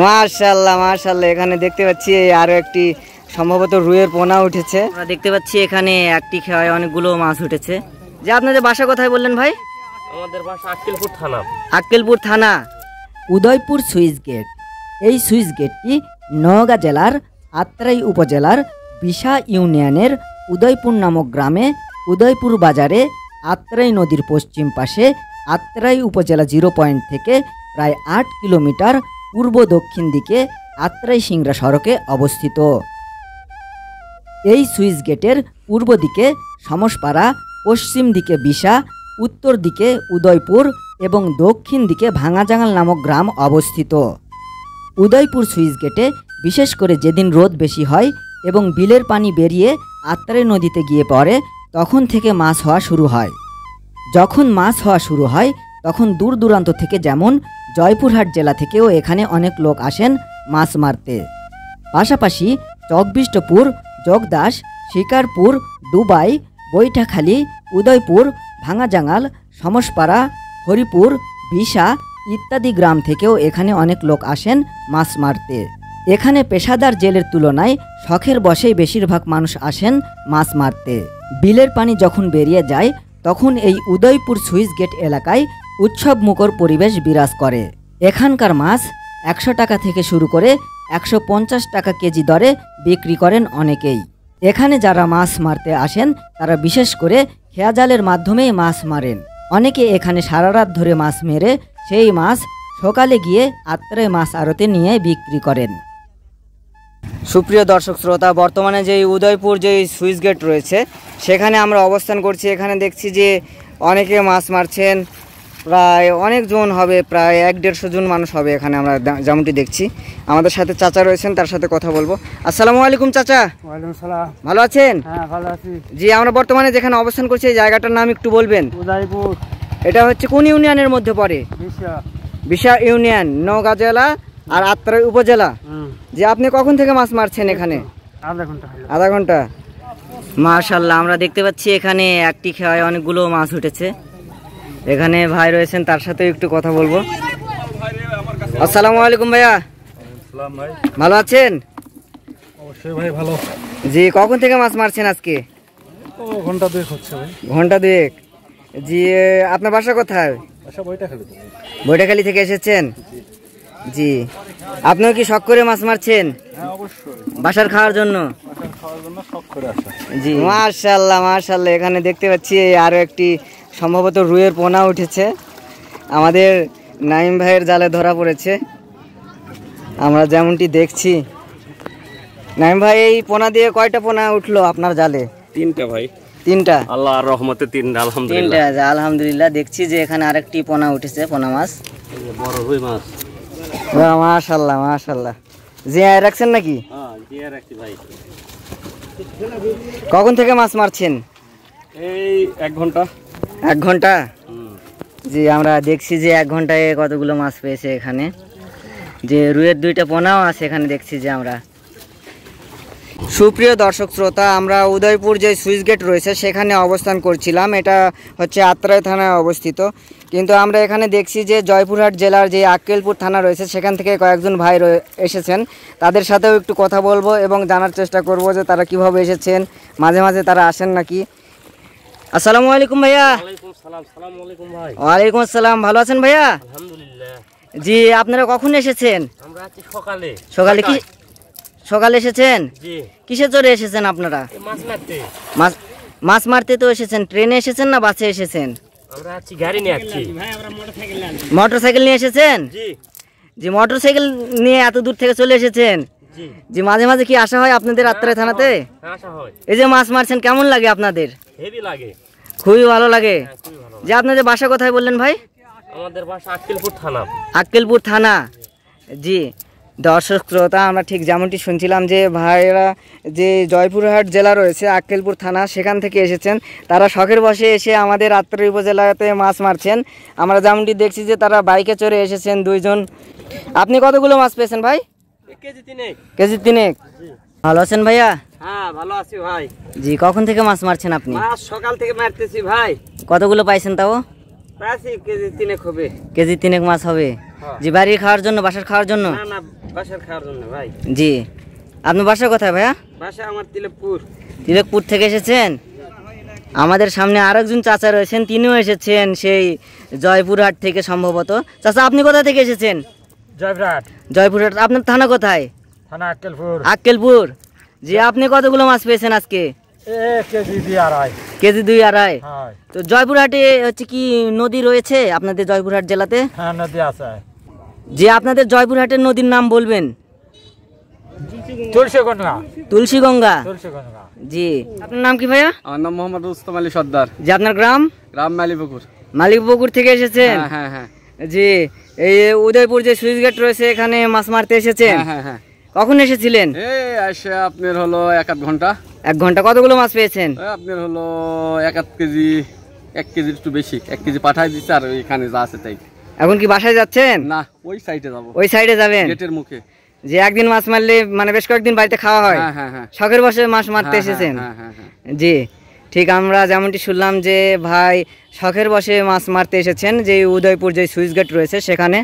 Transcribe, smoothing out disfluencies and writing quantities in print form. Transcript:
মাশাআল্লাহ মাশাআল্লাহ, এখানে দেখতে পাচ্ছি আরো একটি সম্ভবত রুইয়ের পোনা উঠেছে। আমরা দেখতে পাচ্ছি এখানে একটি খেয়ায় অনেকগুলো মাছ উঠেছে। যে আপনাদের বাসা কোথায় বললেন ভাই? আমাদের বাসা আক্কেলপুর থানা। আক্কেলপুর থানা। Udaipur switch gate. এই সুইচ গেটটি নওগাঁ জেলার আত্রাই উপজেলার বিশা ইউনিয়নের উদয়পুর নামক গ্রামে উদয়পুর বাজারে আত্রাই নদীর পশ্চিম পাশে আত্রাই উপজেলা 0 পয়েন্ট থেকে প্রায় 8 কিলোমিটার পূর্ব দক্ষিণ দিকে আত্রাই সিংড়া সড়কে অবস্থিত। এই সুইচ গেটের পূর্ব দিকে সমসপাড়া, পশ্চিম দিকে বিশা, উত্তর দিকে উদয়পুর এবং দক্ষিণ দিকে ভাঙাজাঙাল নামক গ্রাম অবস্থিত। উদয়পুর সুইচ গেটে বিশেষ করে যেদিন রোদ বেশি হয় এবং বিলের পানি বেরিয়ে আত্রাই নদীতে গিয়ে পড়ে, তখন থেকে মাছ হওয়া শুরু হয়। যখন মাছ হওয়া শুরু হয় তখন দূর দূরান্ত থেকে, যেমন জয়পুরহাট জেলা থেকেও এখানে অনেক লোক আসেন মাছ মারতে। পাশাপাশি চকবিষ্টপুর, জগদাস, শিকারপুর, দুবাই, বৈঠাখালী, উদয়পুর, ভাঙাজাঙাল, সমসপাড়া, হরিপুর, বিশা ইত্যাদি গ্রাম থেকেও এখানে অনেক লোক আসেন মাছ মারতে। এখানে পেশাদার জেলের তুলনায় শখের বশেই বেশিরভাগ মানুষ আসেন মাছ মারতে। বিলের পানি যখন বেরিয়ে যায় তখন এই উদয়পুর সুইচ গেট এলাকায় উৎসব মুখর পরিবেশ বিরাজ করে। এখানকার মাছ 100 টাকা থেকে শুরু করে 150 টাকা কেজি দরে বিক্রি করেন অনেকেই। এখানে যারা মাছ মারতে আসেন তারা বিশেষ করে খেয়া জালের মাধ্যমেই মাছ মারেন। অনেকে এখানে সারা রাত ধরে মাছ মেরে সেই মাছ সকালে গিয়ে আত্রাই মাছ আড়তে নিয়ে বিক্রি করেন। সুপ্রিয় দর্শক শ্রোতা, বর্তমানে যে উদয়পুর যে সুইচ গেট রয়েছে সেখানে আমরা অবস্থান করছি। এখানে দেখছি যে অনেকে মাছ মারছেন, প্রায় অনেকজন হবে, প্রায় 1-150 জন মানুষ হবে এখানে আমরা যেমনটি দেখছি। আমাদের সাথে চাচা রয়েছেন, তার সাথে কথা বলবো। আসসালামু আলাইকুম চাচা। ওয়ালাইকুম সালাম। ভালো আছেন? হ্যাঁ ভালো আছি। জি, আমরা বর্তমানে যেখানে অবস্থান করছি এই জায়গাটার নাম একটু বলবেন? উদয়পুর। এটা হচ্ছে কোন ইউনিয়নের মধ্যে পড়ে? বিশা ইউনিয়ন, নওগাঁ জেলা আর আত্রাই উপজেলা। যে আপনি কখন থেকে মাছ মারছেন এখানে? আধা ঘন্টা। মাশাআল্লাহ, আমরা দেখতে পাচ্ছি এখানে একটি খেয়ায় অনেকগুলো মাছ উঠেছে। এখানে ভাই রয়েছেন, তার সাথে একটু কথা বলবো। আসসালামু আলাইকুম ভাইয়া। ভালো আছেন? অবশ্যই ভাই ভালো। জি, কখন থেকে মাছ মারছেন আজকে? ঘন্টা 2 হচ্ছে ভাই। ঘন্টা 2। জি, আপনার বাসা কোথায়? বাসা বৈঠাখালী। বৈঠাখালী থেকে এসেছেন? জি, আপনিও কি শখ করে মাছ মারছেন? হ্যাঁ অবশ্যই, বাসার খাওয়ার জন্য। শখ করে আসা। জি, মাশাআল্লাহ মাশাআল্লাহ, এখানে দেখতে পাচ্ছি আরো একটি সম্ভবত রুইয়ের পোনা উঠেছে। আমাদের নাইম ভাইয়ের জালে ধরা পড়েছে, আমরা যেমনটি দেখছি। নাইম ভাই, এই পোনা দিয়ে কয়টা পোনা উঠলো আপনার জালে? 3টা ভাই। 3টা? আল্লাহর রহমতে 3টা, আলহামদুলিল্লাহ। 3টা, আলহামদুলিল্লাহ। দেখছি যে এখানে আরেকটি পোনা উঠেছে, পোনা মাছ, বড় রুই মাছ। মাশাআল্লাহ মাশাআল্লাহ। জি, রাখছেন নাকি? হ্যাঁ, জিয়া রাখছি ভাই। কখন থেকে মাছ মারছেন? এই 1 ঘন্টা। 1 ঘন্টা? জি, আমরা দেখছি যে 1 ঘন্টায় কতগুলো মাছ পেয়েছে এখানে। যে রুইয়ের 2টা পোনাও আছে এখানে দেখছি যে আমরা। সুপ্রিয় দর্শক শ্রোতা, আমরা উদয়পুর যে সুইচ গেট রয়েছে সেখানে অবস্থান করছিলাম। এটা হচ্ছে আত্রাই থানায় অবস্থিত, কিন্তু আমরা এখানে দেখছি যে জয়পুরহাট জেলার যে আক্কেলপুর থানা রয়েছে সেখান থেকে কয়েকজন ভাই এসেছেন। তাদের সাথেও একটু কথা বলবো এবং জানার চেষ্টা করব যে তারা কিভাবে এসেছেন, মাঝে মাঝে তারা আসেন নাকি। আসসালামু আলাইকুম ভাইয়া। ওয়ালাইকুম সালাম। আসসালামু আলাইকুম ভাই। ওয়ালাইকুম আসসালাম। ভালো আছেন ভাইয়া? আলহামদুলিল্লাহ। জি, আপনারা কখন এসেছেন? আমরা আছি সকালে। সকালে? কি সকালে এসেছেন? জি। কিসে চড়ে এসেছেন আপনারা? মাছ মারতে। মাছ মারতে তো এসেছেন। ট্রেনে এসেছেন না বাসে এসেছেন? আমরা আছি গাড়ি নিয়ে আসছি। মোটরসাইকেল নিয়ে এসেছেন? জি। জি, মোটরসাইকেল নিয়ে এত দূর থেকে চলে এসেছেন? জি। জি, মাঝে মাঝে কি আসা হয় আপনাদের আত্রাই থানাতে? আসা হয়। এই যে মাছ মারছেন, কেমন লাগে আপনাদের? হেভি লাগে। খুবই ভালো লাগে। খুবই ভালো। যে আপনাদের বাসা কোথায় বললেন ভাই? আমাদের বাসা আক্কেলপুর থানা। আক্কেলপুর থানা। জি, দর্শক শ্রোতা, আমরা ঠিক যেমনটি শুনছিলাম যে ভাইরা যে জয়পুরহাট জেলা রয়েছে আক্কেলপুর থানা সেখান থেকে এসেছেন। তারা শখের বসে এসে আমাদের আত্রাই উপজেলাতে মাছ মারছেন। আমরা যেমনটি দেখছি যে তারা বাইকে চড়ে এসেছেন 2 জন। আপনি কতগুলো মাছ পেয়েছেন ভাই? কেজি 3। কেজি 3? ভালো আছেন ভাইয়া? হ্যাঁ ভালো আছি ভাই। জি, কখন থেকে মাছ মারছেন আপনি? মাছ সকাল থেকে মারতেছি ভাই। কতগুলো পাইছেন তাও? প্রায় কেজি 3 হবে। কেজি 3 মাছ হবে। জি বাড়ি খাওয়ার জন্য, বাসার খাওয়ার জন্য? না না, বাসার খাওয়ার জন্য ভাই। জি। আপনার বাসা কোথায় ভাইয়া? বাসা আমার তিলেকপুর। তিলকপুর থেকে এসেছেন? আমাদের সামনে আরেকজন চাচা রয়েছেন, তিনিও এসেছেন সেই জয়পুরহাট থেকে সম্ভবত। চাচা আপনি কোথা থেকে এসেছেন? জয়পুরহাট। জয়পুরহাট। আপনার থানা কোথায়? থানা আক্কেলপুর। আক্কেলপুর। জি, আপনি কতগুলো মাছ পেয়েছেন আজকে? KG 2.5 KG 2.5। হয়। তো জয়পুরহাটে হচ্ছে কি নদী রয়েছে আপনাদের জয়পুরহাট জেলাতে? হ্যাঁ, নদী আছে। যে আপনাদের জয়পুরহাটের নদীর নাম বলবেন? তুলসীগঙ্গা। তুলসীগঙ্গা। তুলসীগঙ্গা। জি। আপনার নাম কি ভাইয়া? আমার নাম মোহাম্মদ রুস্তম আলী সর্দার। যে আপনার গ্রাম? গ্রাম মালিপুকুর। মালিকপুকুর থেকে এসেছেন? হ্যাঁ হ্যাঁ হ্যাঁ জি। এই উদয়পুর যে সুইচ গেট রয়েছে এখানে মাছ মারতে এসেছেন? হ্যাঁ হ্যাঁ হ্যাঁ। কখন এসেছিলেন? এই আসে আপনার হলো 1-1 ঘন্টা। 1 ঘন্টা। কতগুলো মাছ পেয়েছেন? আপনার হলো 1 কেজি, 1 কেজির একটু বেশি। 1 কেজি পাঠাই দিচ্ছে আর এখানে যা আছে তাই। এখন কি বাসায় যাচ্ছেন? না, ওই সাইডে যাবো, ওই সাইডে যাবেন? গেটের মুখে। যে একদিন মাছ মারলে মানে বেশ কয়েকদিন বাড়িতে খাওয়া হয়? হ্যাঁ হ্যাঁ হ্যাঁ। শখের বসে মাছ মারতে এসেছেন? হ্যাঁ হ্যাঁ হ্যাঁ। জি ঠিক। আমরা যেমনটি শুনলাম যে ভাই শখের বসে মাছ মারতে এসেছেন যে উদয়পুর যে সুইচ গেট রয়েছে সেখানে।